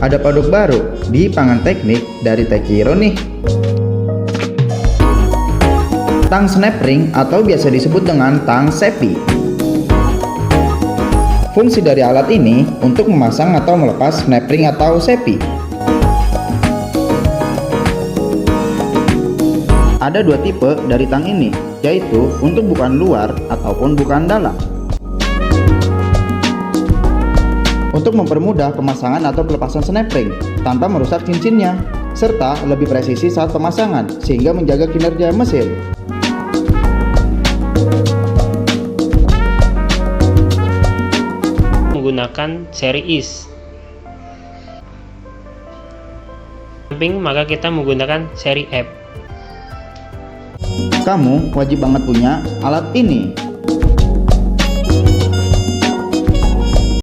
ada produk baru di Pangan Teknik dari Tekiro nih. Tang snap ring atau biasa disebut dengan tang sepi. Fungsi dari alat ini untuk memasang atau melepas snap ring atau sepi. Ada dua tipe dari tang ini, yaitu untuk bukaan luar ataupun bukaan dalam. Untuk mempermudah pemasangan atau pelepasan snap ring tanpa merusak cincinnya, serta lebih presisi saat pemasangan sehingga menjaga kinerja mesin. Menggunakan seri IS. Samping maka kita menggunakan seri F. Kamu wajib banget punya alat ini.